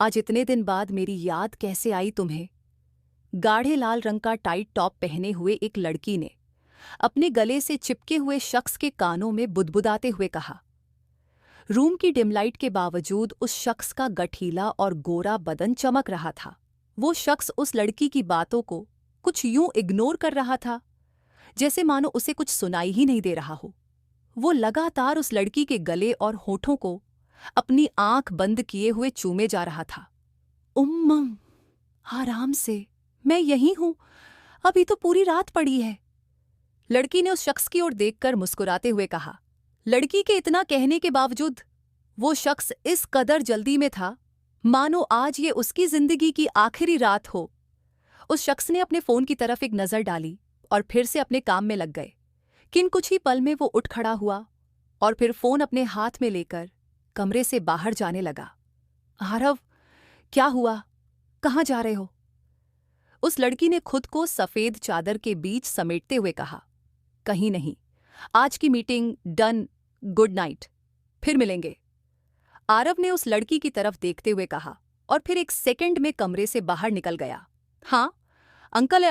आज इतने दिन बाद मेरी याद कैसे आई तुम्हें? गाढ़े लाल रंग का टाइट टॉप पहने हुए एक लड़की ने अपने गले से चिपके हुए शख्स के कानों में बुदबुदाते हुए कहा। रूम की डिमलाइट के बावजूद उस शख्स का गठीला और गोरा बदन चमक रहा था। वो शख्स उस लड़की की बातों को कुछ यूं इग्नोर कर रहा था, जैसे मानो उसे कुछ सुनाई ही नहीं दे रहा हो। वो लगातार उस लड़की के गले और होठों को अपनी आंख बंद किए हुए चूमे जा रहा था। उम्मम, आराम से, मैं यहीं हूं, अभी तो पूरी रात पड़ी है। लड़की ने उस शख्स की ओर देखकर मुस्कुराते हुए कहा। लड़की के इतना कहने के बावजूद वो शख्स इस कदर जल्दी में था मानो आज ये उसकी जिंदगी की आखिरी रात हो। उस शख्स ने अपने फोन की तरफ एक नजर डाली और फिर से अपने काम में लग गए। किन कुछ ही पल में वो उठ खड़ा हुआ और फिर फोन अपने हाथ में लेकर कमरे से बाहर जाने लगा। आरव, क्या हुआ? कहाँ जा रहे हो? उस लड़की ने खुद को सफेद चादर के बीच समेटते हुए कहा। कहीं नहीं, आज की मीटिंग डन, गुड नाइट, फिर मिलेंगे। आरव ने उस लड़की की तरफ देखते हुए कहा और फिर एक सेकंड में कमरे से बाहर निकल गया। हाँ अंकल,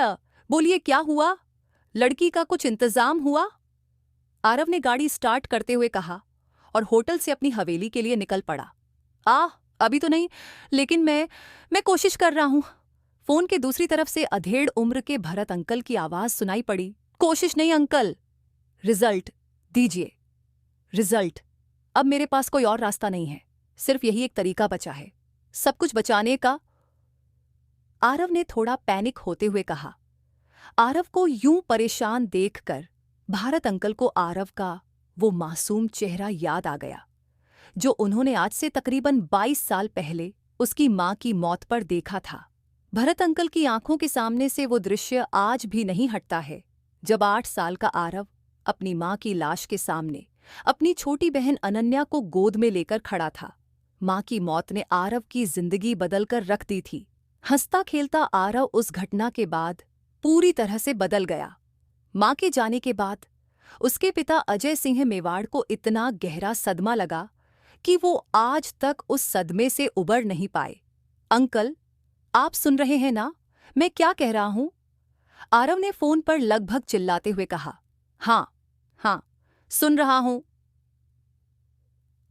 बोलिए क्या हुआ? लड़की का कुछ इंतजाम हुआ? आरव ने गाड़ी स्टार्ट करते हुए कहा और होटल से अपनी हवेली के लिए निकल पड़ा। अभी तो नहीं, लेकिन मैं कोशिश कर रहा हूं। फोन के दूसरी तरफ से अधेड़ उम्र के भरत अंकल की आवाज सुनाई पड़ी। कोशिश नहीं अंकल, रिजल्ट दीजिए, रिजल्ट। अब मेरे पास कोई और रास्ता नहीं है, सिर्फ यही एक तरीका बचा है सब कुछ बचाने का। आरव ने थोड़ा पैनिक होते हुए कहा। आरव को यूं परेशान देखकर भारत अंकल को आरव का वो मासूम चेहरा याद आ गया जो उन्होंने आज से तकरीबन 22 साल पहले उसकी मां की मौत पर देखा था। भरत अंकल की आंखों के सामने से वो दृश्य आज भी नहीं हटता है, जब 8 साल का आरव अपनी मां की लाश के सामने अपनी छोटी बहन अनन्या को गोद में लेकर खड़ा था। मां की मौत ने आरव की जिंदगी बदलकर रख दी थी। हंसता खेलता आरव उस घटना के बाद पूरी तरह से बदल गया। मां के जाने के बाद उसके पिता अजय सिंह मेवाड़ को इतना गहरा सदमा लगा कि वो आज तक उस सदमे से उबर नहीं पाए। अंकल, आप सुन रहे हैं ना मैं क्या कह रहा हूं? आरव ने फोन पर लगभग चिल्लाते हुए कहा। हाँ, सुन रहा हूं।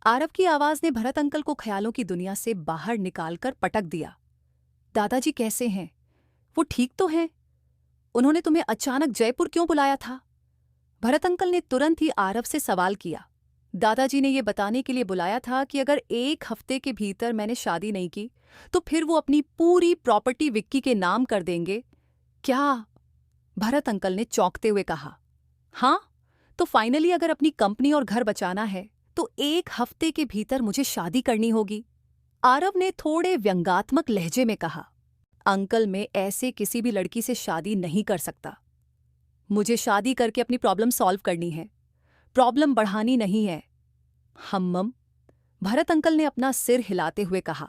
आरव की आवाज ने भरत अंकल को ख्यालों की दुनिया से बाहर निकालकर पटक दिया। दादाजी कैसे हैं? वो ठीक तो हैं? उन्होंने तुम्हें अचानक जयपुर क्यों बुलाया था? भरत अंकल ने तुरंत ही आरव से सवाल किया। दादाजी ने यह बताने के लिए बुलाया था कि अगर 1 हफ्ते के भीतर मैंने शादी नहीं की तो फिर वो अपनी पूरी प्रॉपर्टी विक्की के नाम कर देंगे। क्या? भरत अंकल ने चौंकते हुए कहा। हाँ, तो फाइनली अगर अपनी कंपनी और घर बचाना है तो 1 हफ्ते के भीतर मुझे शादी करनी होगी। आरव ने थोड़े व्यंग्यात्मक लहजे में कहा। अंकल, मैं ऐसे किसी भी लड़की से शादी नहीं कर सकता। मुझे शादी करके अपनी प्रॉब्लम सॉल्व करनी है, प्रॉब्लम बढ़ानी नहीं है। हम्मम, भरत अंकल ने अपना सिर हिलाते हुए कहा।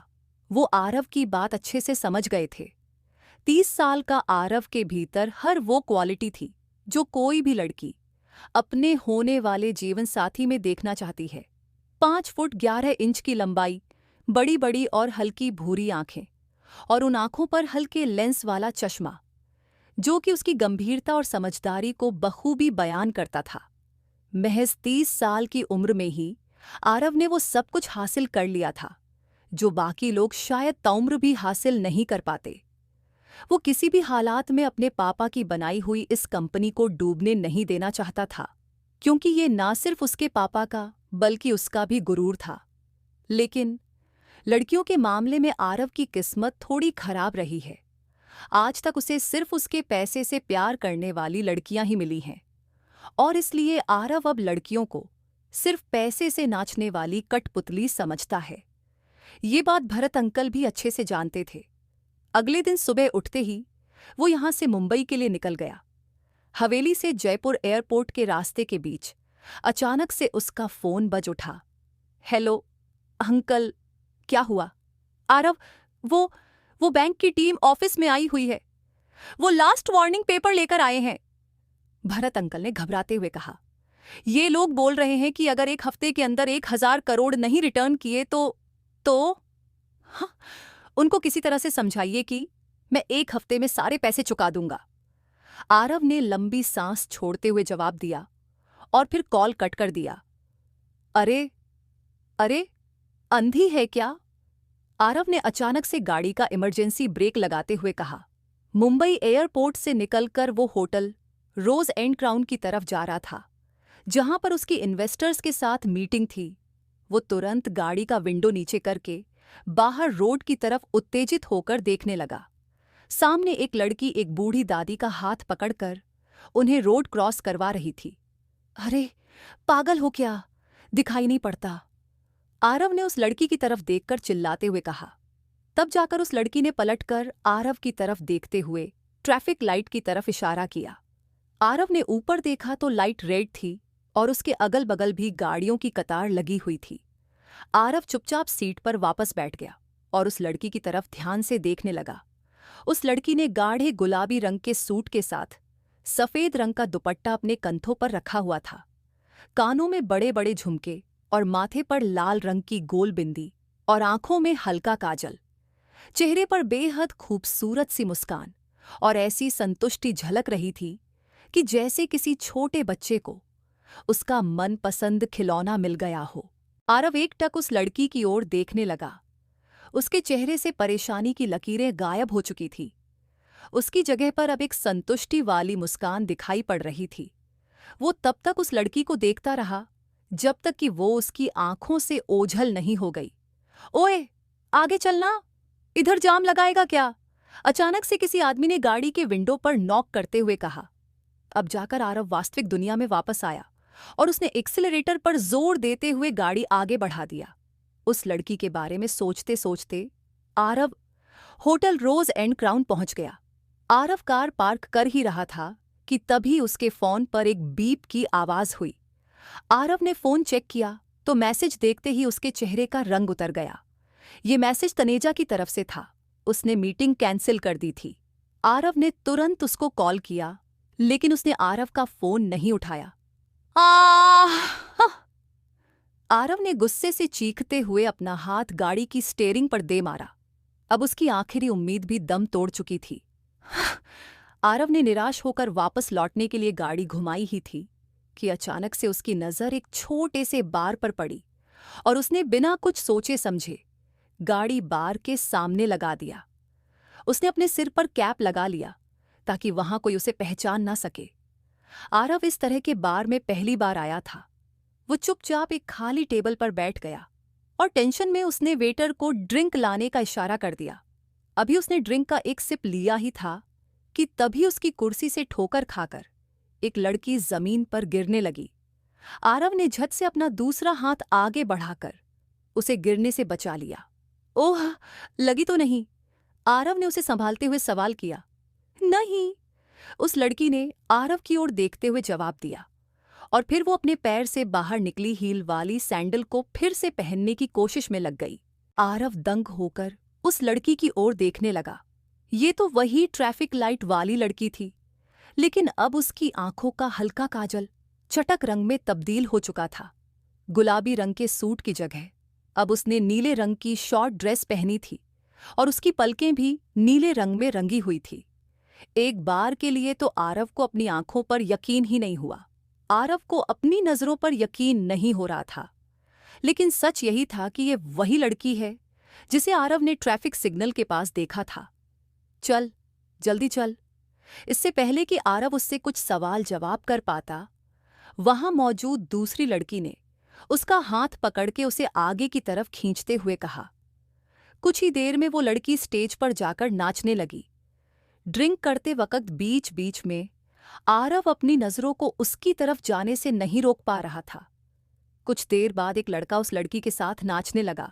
वो आरव की बात अच्छे से समझ गए थे। 30 साल का आरव के भीतर हर वो क्वालिटी थी जो कोई भी लड़की अपने होने वाले जीवन साथी में देखना चाहती है। 5 फुट 11 इंच की लंबाई, बड़ी बड़ी और हल्की भूरी आंखें और उन आंखों पर हल्के लेंस वाला चश्मा जो कि उसकी गंभीरता और समझदारी को बखूबी बयान करता था। महज 30 साल की उम्र में ही आरव ने वो सब कुछ हासिल कर लिया था जो बाकी लोग शायद ताउम्र भी हासिल नहीं कर पाते। वो किसी भी हालात में अपने पापा की बनाई हुई इस कंपनी को डूबने नहीं देना चाहता था, क्योंकि ये ना सिर्फ उसके पापा का बल्कि उसका भी गुरूर था। लेकिन लड़कियों के मामले में आरव की किस्मत थोड़ी खराब रही है। आज तक उसे सिर्फ उसके पैसे से प्यार करने वाली लड़कियां ही मिली हैं और इसलिए आरव अब लड़कियों को सिर्फ पैसे से नाचने वाली कठपुतली समझता है। ये बात भरत अंकल भी अच्छे से जानते थे। अगले दिन सुबह उठते ही वो यहां से मुंबई के लिए निकल गया। हवेली से जयपुर एयरपोर्ट के रास्ते के बीच अचानक से उसका फोन बज उठा। हेलो अंकल, क्या हुआ? आरव, वो बैंक की टीम ऑफिस में आई हुई है। वो लास्ट वार्निंग पेपर लेकर आए हैं। भरत अंकल ने घबराते हुए कहा। ये लोग बोल रहे हैं कि अगर 1 हफ्ते के अंदर 1000 करोड़ नहीं रिटर्न किए तो हाँ, उनको किसी तरह से समझाइए कि मैं 1 हफ्ते में सारे पैसे चुका दूंगा। आरव ने लंबी सांस छोड़ते हुए जवाब दिया और फिर कॉल कट कर दिया। अरे अरे, अंधी है क्या? आरव ने अचानक से गाड़ी का इमरजेंसी ब्रेक लगाते हुए कहा। मुंबई एयरपोर्ट से निकलकर वो होटल रोज एंड क्राउन की तरफ जा रहा था, जहां पर उसकी इन्वेस्टर्स के साथ मीटिंग थी। वो तुरंत गाड़ी का विंडो नीचे करके बाहर रोड की तरफ उत्तेजित होकर देखने लगा। सामने एक लड़की एक बूढ़ी दादी का हाथ पकड़कर उन्हें रोड क्रॉस करवा रही थी। अरे, पागल हो क्या? दिखाई नहीं पड़ता? आरव ने उस लड़की की तरफ देखकर चिल्लाते हुए कहा। तब जाकर उस लड़की ने पलटकर आरव की तरफ देखते हुए ट्रैफिक लाइट की तरफ इशारा किया। आरव ने ऊपर देखा तो लाइट रेड थी और उसके अगल बगल भी गाड़ियों की कतार लगी हुई थी। आरव चुपचाप सीट पर वापस बैठ गया और उस लड़की की तरफ ध्यान से देखने लगा। उस लड़की ने गाढ़े गुलाबी रंग के सूट के साथ सफेद रंग का दुपट्टा अपने कंधों पर रखा हुआ था। कानों में बड़े बड़े झुमके और माथे पर लाल रंग की गोल बिंदी और आंखों में हल्का काजल। चेहरे पर बेहद खूबसूरत सी मुस्कान और ऐसी संतुष्टि झलक रही थी कि जैसे किसी छोटे बच्चे को उसका मनपसंद खिलौना मिल गया हो। आरव एकटक उस लड़की की ओर देखने लगा। उसके चेहरे से परेशानी की लकीरें गायब हो चुकी थी। उसकी जगह पर अब एक संतुष्टि वाली मुस्कान दिखाई पड़ रही थी। वो तब तक उस लड़की को देखता रहा जब तक कि वो उसकी आंखों से ओझल नहीं हो गई। ओए, आगे चलना, इधर जाम लगाएगा क्या? अचानक से किसी आदमी ने गाड़ी के विंडो पर नॉक करते हुए कहा। अब जाकर आरव वास्तविक दुनिया में वापस आया और उसने एक्सीलरेटर पर जोर देते हुए गाड़ी आगे बढ़ा दिया। उस लड़की के बारे में सोचते सोचते Aarav hotel Rose and Crown पहुंच गया। आरव कार पार्क कर ही रहा था कि तभी उसके फोन पर एक बीप की आवाज हुई। आरव ने फोन चेक किया तो मैसेज देखते ही उसके चेहरे का रंग उतर गया। ये मैसेज तनेजा की तरफ से था। उसने मीटिंग कैंसिल कर दी थी। आरव ने तुरंत उसको कॉल किया, लेकिन उसने आरव का फोन नहीं उठाया। आरव ने गुस्से से चीखते हुए अपना हाथ गाड़ी की स्टीयरिंग पर दे मारा। अब उसकी आखिरी उम्मीद भी दम तोड़ चुकी थी। आरव ने निराश होकर वापस लौटने के लिए गाड़ी घुमाई ही थी कि अचानक से उसकी नजर एक छोटे से बार पर पड़ी और उसने बिना कुछ सोचे समझे गाड़ी बार के सामने लगा दिया। उसने अपने सिर पर कैप लगा लिया ताकि वहां कोई उसे पहचान ना सके। आरव इस तरह के बार में पहली बार आया था। वो चुपचाप एक खाली टेबल पर बैठ गया और टेंशन में उसने वेटर को ड्रिंक लाने का इशारा कर दिया। अभी उसने ड्रिंक का एक सिप लिया ही था कि तभी उसकी कुर्सी से ठोकर खाकर एक लड़की जमीन पर गिरने लगी। आरव ने झट से अपना दूसरा हाथ आगे बढ़ाकर उसे गिरने से बचा लिया। ओह, लगी तो नहीं? आरव ने उसे संभालते हुए सवाल किया। नहीं, उस लड़की ने आरव की ओर देखते हुए जवाब दिया और फिर वो अपने पैर से बाहर निकली हील वाली सैंडल को फिर से पहनने की कोशिश में लग गई। आरव दंग होकर उस लड़की की ओर देखने लगा। ये तो वही ट्रैफिक लाइट वाली लड़की थी, लेकिन अब उसकी आंखों का हल्का काजल चटक रंग में तब्दील हो चुका था। गुलाबी रंग के सूट की जगह अब उसने नीले रंग की शॉर्ट ड्रेस पहनी थी और उसकी पलकें भी नीले रंग में रंगी हुई थी। एक बार के लिए तो आरव को अपनी आंखों पर यकीन ही नहीं हुआ। आरव को अपनी नजरों पर यकीन नहीं हो रहा था, लेकिन सच यही था कि ये वही लड़की है जिसे आरव ने ट्रैफिक सिग्नल के पास देखा था। चल, जल्दी चल। इससे पहले कि आरव उससे कुछ सवाल जवाब कर पाता, वहां मौजूद दूसरी लड़की ने उसका हाथ पकड़ के उसे आगे की तरफ खींचते हुए कहा। कुछ ही देर में वो लड़की स्टेज पर जाकर नाचने लगी। ड्रिंक करते वक्त बीच बीच में आरव अपनी नजरों को उसकी तरफ जाने से नहीं रोक पा रहा था। कुछ देर बाद एक लड़का उस लड़की के साथ नाचने लगा।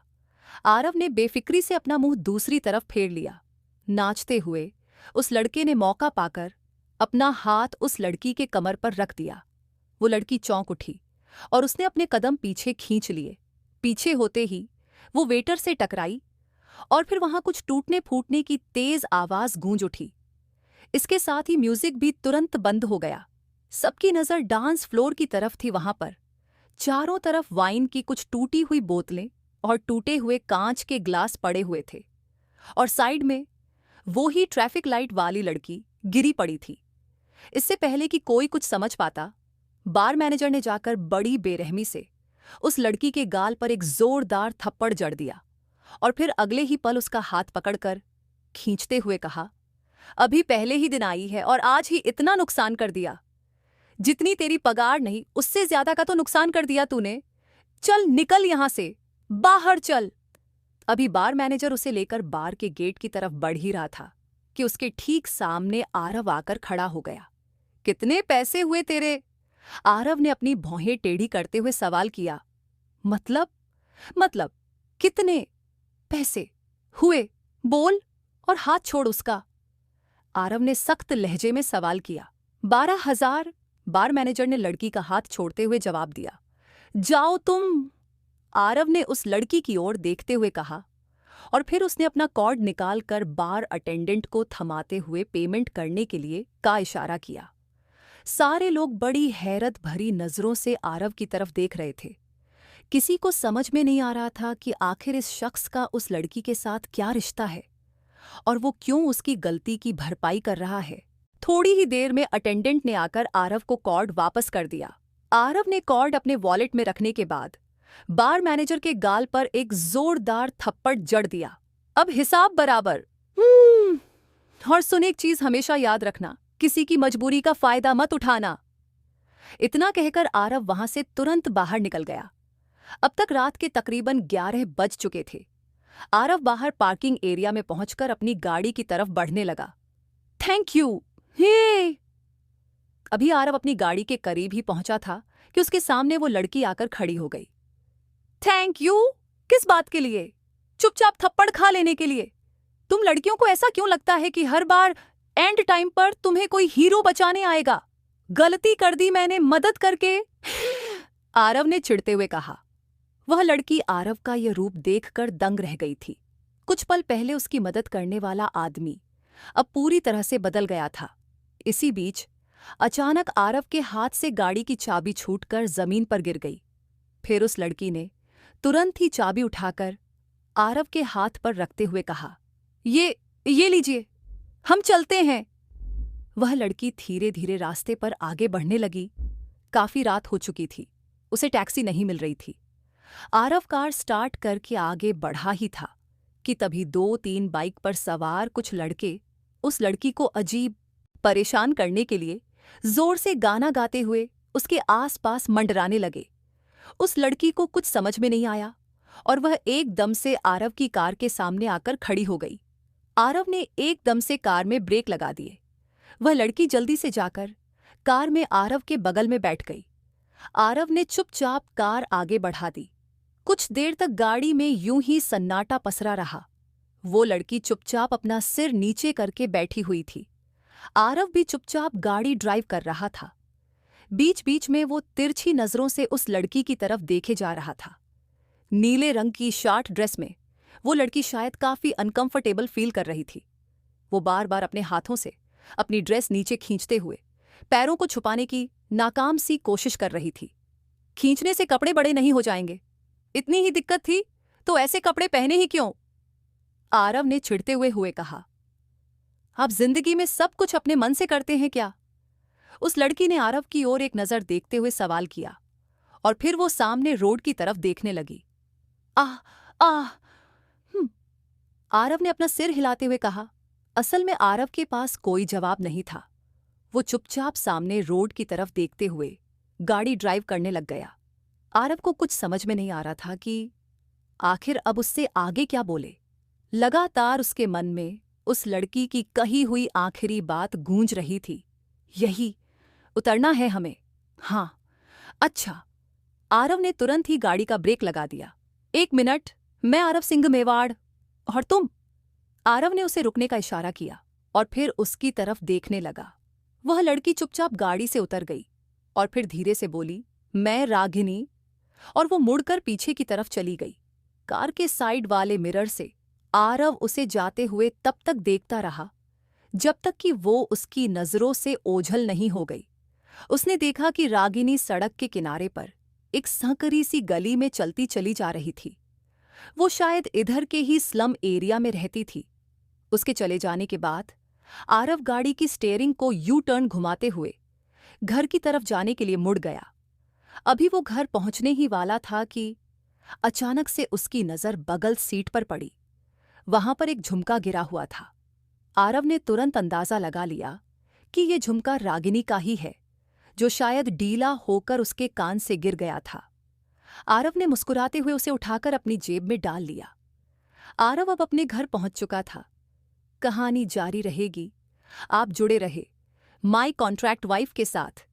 आरव ने बेफिक्री से अपना मुंह दूसरी तरफ फेर लिया। नाचते हुए उस लड़के ने मौका पाकर अपना हाथ उस लड़की के कमर पर रख दिया। वो लड़की चौंक उठी और उसने अपने कदम पीछे खींच लिए। पीछे होते ही वो वेटर से टकराई और फिर वहां कुछ टूटने फूटने की तेज आवाज गूंज उठी। इसके साथ ही म्यूजिक भी तुरंत बंद हो गया। सबकी नजर डांस फ्लोर की तरफ थी। वहां पर चारों तरफ वाइन की कुछ टूटी हुई बोतलें और टूटे हुए कांच के ग्लास पड़े हुए थे। और साइड में वो ही ट्रैफिक लाइट वाली लड़की गिरी पड़ी थी। इससे पहले कि कोई कुछ समझ पाता, बार मैनेजर ने जाकर बड़ी बेरहमी से उस लड़की के गाल पर एक जोरदार थप्पड़ जड़ दिया और फिर अगले ही पल उसका हाथ पकड़कर खींचते हुए कहा, अभी पहले ही दिन आई है और आज ही इतना नुकसान कर दिया। जितनी तेरी पगार नहीं उससे ज्यादा का तो नुकसान कर दिया तूने। चल निकल यहां से, बाहर चल। अभी बार मैनेजर उसे लेकर बार के गेट की तरफ बढ़ ही रहा था कि उसके ठीक सामने आरव आकर खड़ा हो गया। कितने पैसे हुए तेरे? आरव ने अपनी भौहें टेढ़ी करते हुए सवाल किया। मतलब कितने पैसे हुए? बोल और हाथ छोड़ उसका। आरव ने सख्त लहजे में सवाल किया। 12,000। बार मैनेजर ने लड़की का हाथ छोड़ते हुए जवाब दिया। जाओ तुम, आरव ने उस लड़की की ओर देखते हुए कहा और फिर उसने अपना कॉर्ड निकालकर बार अटेंडेंट को थमाते हुए पेमेंट करने के लिए का इशारा किया। सारे लोग बड़ी हैरत भरी नजरों से आरव की तरफ देख रहे थे। किसी को समझ में नहीं आ रहा था कि आखिर इस शख्स का उस लड़की के साथ क्या रिश्ता है और वो क्यों उसकी गलती की भरपाई कर रहा है। थोड़ी ही देर में अटेंडेंट ने आकर आरव को कॉर्ड वापस कर दिया। आरव ने कॉर्ड अपने वॉलेट में रखने के बाद बार मैनेजर के गाल पर एक जोरदार थप्पड़ जड़ दिया। अब हिसाब बराबर। और सुन, एक चीज हमेशा याद रखना, किसी की मजबूरी का फायदा मत उठाना। इतना कहकर आरव वहां से तुरंत बाहर निकल गया। अब तक रात के तकरीबन 11 बज चुके थे। आरव बाहर पार्किंग एरिया में पहुंचकर अपनी गाड़ी की तरफ बढ़ने लगा। Thank you. हे! अभी आरव अपनी गाड़ी के करीब ही पहुंचा था कि उसके सामने वो लड़की आकर खड़ी हो गई। Thank you? किस बात के लिए? चुपचाप थप्पड़ खा लेने के लिए? तुम लड़कियों को ऐसा क्यों लगता है कि हर बार एंड टाइम पर तुम्हें कोई हीरो बचाने आएगा? गलती कर दी मैंने मदद करके, आरव ने चिढ़ते हुए कहा। वह लड़की आरव का यह रूप देखकर दंग रह गई थी। कुछ पल पहले उसकी मदद करने वाला आदमी अब पूरी तरह से बदल गया था। इसी बीच अचानक आरव के हाथ से गाड़ी की चाबी छूटकर जमीन पर गिर गई। फिर उस लड़की ने तुरंत ही चाबी उठाकर आरव के हाथ पर रखते हुए कहा, ये लीजिए, हम चलते हैं। वह लड़की धीरे धीरे रास्ते पर आगे बढ़ने लगी। काफी रात हो चुकी थी, उसे टैक्सी नहीं मिल रही थी। आरव कार स्टार्ट करके आगे बढ़ा ही था कि तभी 2-3 बाइक पर सवार कुछ लड़के उस लड़की को अजीब परेशान करने के लिए जोर से गाना गाते हुए उसके आसपास मंडराने लगे। उस लड़की को कुछ समझ में नहीं आया और वह एकदम से आरव की कार के सामने आकर खड़ी हो गई। आरव ने एकदम से कार में ब्रेक लगा दिए। वह लड़की जल्दी से जाकर कार में आरव के बगल में बैठ गई। आरव ने चुपचाप कार आगे बढ़ा दी। कुछ देर तक गाड़ी में यूं ही सन्नाटा पसरा रहा। वो लड़की चुपचाप अपना सिर नीचे करके बैठी हुई थी। आरव भी चुपचाप गाड़ी ड्राइव कर रहा था। बीच बीच में वो तिरछी नजरों से उस लड़की की तरफ देखे जा रहा था। नीले रंग की शॉर्ट ड्रेस में वो लड़की शायद काफी अनकंफर्टेबल फील कर रही थी। वो बार बार अपने हाथों से अपनी ड्रेस नीचे खींचते हुए पैरों को छुपाने की नाकाम सी कोशिश कर रही थी। खींचने से कपड़े बड़े नहीं हो जाएंगे? इतनी ही दिक्कत थी तो ऐसे कपड़े पहने ही क्यों? आरव ने चिढ़ते हुए कहा। आप जिंदगी में सब कुछ अपने मन से करते हैं क्या? उस लड़की ने आरव की ओर एक नजर देखते हुए सवाल किया और फिर वो सामने रोड की तरफ देखने लगी। आह आह। आरव ने अपना सिर हिलाते हुए कहा। असल में आरव के पास कोई जवाब नहीं था। वो चुपचाप सामने रोड की तरफ देखते हुए गाड़ी ड्राइव करने लग गया। आरव को कुछ समझ में नहीं आ रहा था कि आखिर अब उससे आगे क्या बोले। लगातार उसके मन में उस लड़की की कही हुई आखिरी बात गूंज रही थी, यही उतरना है हमें। हाँ, अच्छा। आरव ने तुरंत ही गाड़ी का ब्रेक लगा दिया। 1 मिनट, मैं आरव सिंह मेवाड़। और तुम? आरव ने उसे रुकने का इशारा किया और फिर उसकी तरफ देखने लगा। वह लड़की चुपचाप गाड़ी से उतर गई और फिर धीरे से बोली, मैं रागिनी। और वो मुड़कर पीछे की तरफ चली गई। कार के साइड वाले मिरर से आरव उसे जाते हुए तब तक देखता रहा जब तक कि वो उसकी नजरों से ओझल नहीं हो गई। उसने देखा कि रागिनी सड़क के किनारे पर एक संकरी सी गली में चलती चली जा रही थी। वो शायद इधर के ही स्लम एरिया में रहती थी। उसके चले जाने के बाद आरव गाड़ी की स्टीयरिंग को यू टर्न घुमाते हुए घर की तरफ जाने के लिए मुड़ गया। अभी वो घर पहुंचने ही वाला था कि अचानक से उसकी नजर बगल सीट पर पड़ी। वहां पर एक झुमका गिरा हुआ था। आरव ने तुरंत अंदाजा लगा लिया कि ये झुमका रागिनी का ही है, जो शायद ढीला होकर उसके कान से गिर गया था। आरव ने मुस्कुराते हुए उसे उठाकर अपनी जेब में डाल लिया। आरव अब अपने घर पहुंच चुका था। कहानी जारी रहेगी। आप जुड़े रहे माई कॉन्ट्रैक्ट वाइफ के साथ।